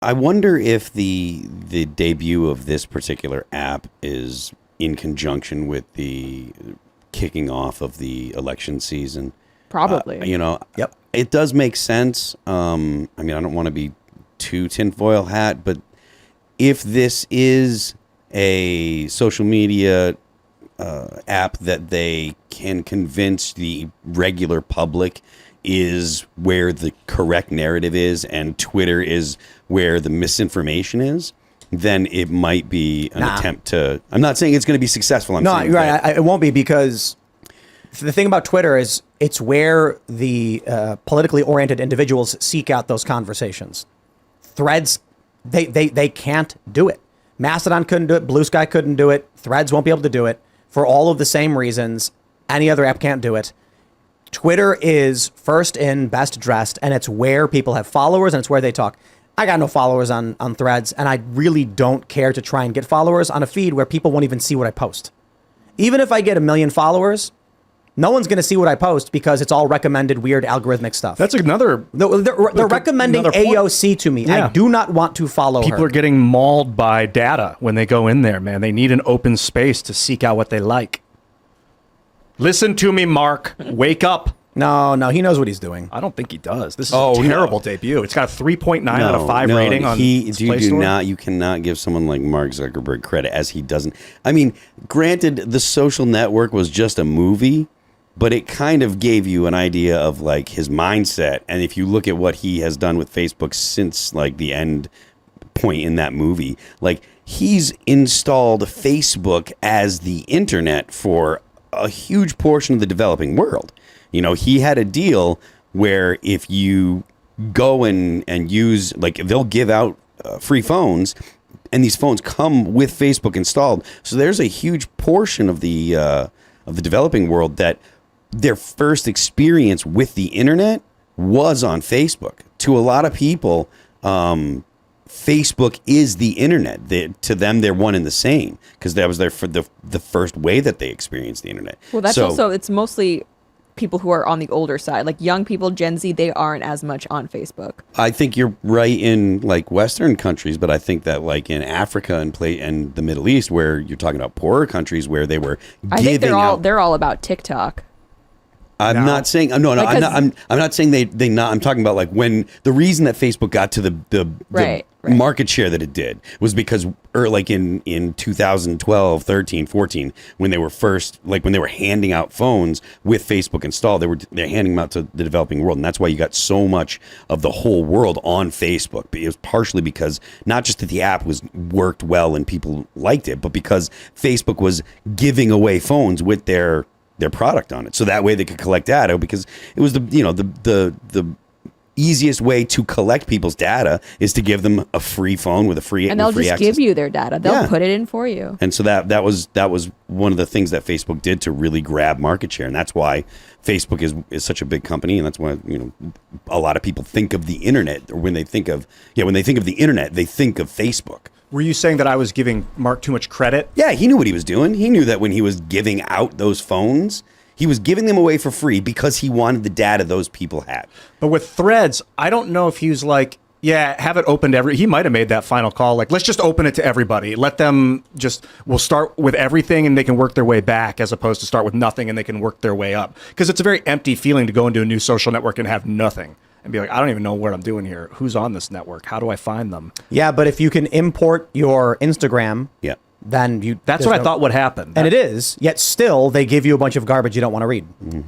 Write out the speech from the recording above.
I wonder if the debut of this particular app is in conjunction with the kicking off of the election season. Probably. Yep. It does make sense. I mean, I don't want to be too tinfoil hat, but if this is a social media app that they can convince the regular public is where the correct narrative is and Twitter is where the misinformation is, then it might be an attempt to... I'm not saying it's going to be successful. You're right. It won't be, because the thing about Twitter is it's where the politically oriented individuals seek out those conversations. Threads, they can't do it. Mastodon couldn't do it. Blue Sky couldn't do it. Threads won't be able to do it for all of the same reasons. Any other app can't do it. Twitter is first in, best dressed, and it's where people have followers and it's where they talk. I got no followers on Threads, and I really don't care to try and get followers on a feed where people won't even see what I post. Even if I get 1 million followers, no one's going to see what I post because it's all recommended weird algorithmic stuff. That's another... They're recommending AOC to me. Yeah. I do not want to follow People her. are getting mauled by data when they go in there, man. They need an open space to seek out what they like. Listen to me, Mark. Wake up. No, he knows what he's doing. I don't think he does. This is a terrible debut. It's got a 3.9 out of 5 rating on Play Store. You cannot give someone like Mark Zuckerberg credit, as he doesn't. I mean, granted, The Social Network was just a movie, but it kind of gave you an idea of like his mindset. And if you look at what he has done with Facebook since like the end point in that movie, like he's installed Facebook as the internet for a huge portion of the developing world. He had a deal where if you go and use, like, they'll give out free phones, and these phones come with Facebook installed. So there's a huge portion of the developing world that their first experience with the internet was on Facebook. To a lot of people, Facebook is the internet. To them, they're one and the same because that was the first way that they experienced the internet. Well, that's also, it's mostly people who are on the older side, like young people, Gen Z, they aren't as much on Facebook. I think you're right in like Western countries, but I think that like in Africa and the Middle East, where you're talking about poorer countries where they were I think they're all about TikTok. I'm not saying no. I'm not saying they not. I'm talking about like when the reason that Facebook got to the right. market share that it did was because like in 2012, 13, 14, when they were first when they were handing out phones with Facebook installed, they're handing them out to the developing world, and that's why you got so much of the whole world on Facebook. It was partially because not just that the app worked well and people liked it, but because Facebook was giving away phones with their product on it, so that way they could collect data, because it was the easiest way to collect people's data is to give them a free phone with a free and they'll just access. give you their data. They'll put it in for you. And so that was one of the things that Facebook did to really grab market share, and that's why Facebook is such a big company, and that's why a lot of people think of the internet, or when they think of the internet, they think of Facebook. Were you saying that I was giving Mark too much credit? Yeah, he knew what he was doing. He knew that when he was giving out those phones, he was giving them away for free because he wanted the data those people had. But with Threads, I don't know if he was like, yeah, have it open to he might have made that final call. Like, let's just open it to everybody. Let them we'll start with everything and they can work their way back, as opposed to start with nothing and they can work their way up. Because it's a very empty feeling to go into a new social network and have nothing. And be like, I don't even know what I'm doing here. Who's on this network? How do I find them? Yeah, but if you can import your Instagram, then that's what I thought would happen. And it is, yet still they give you a bunch of garbage you don't want to read. Mm-hmm.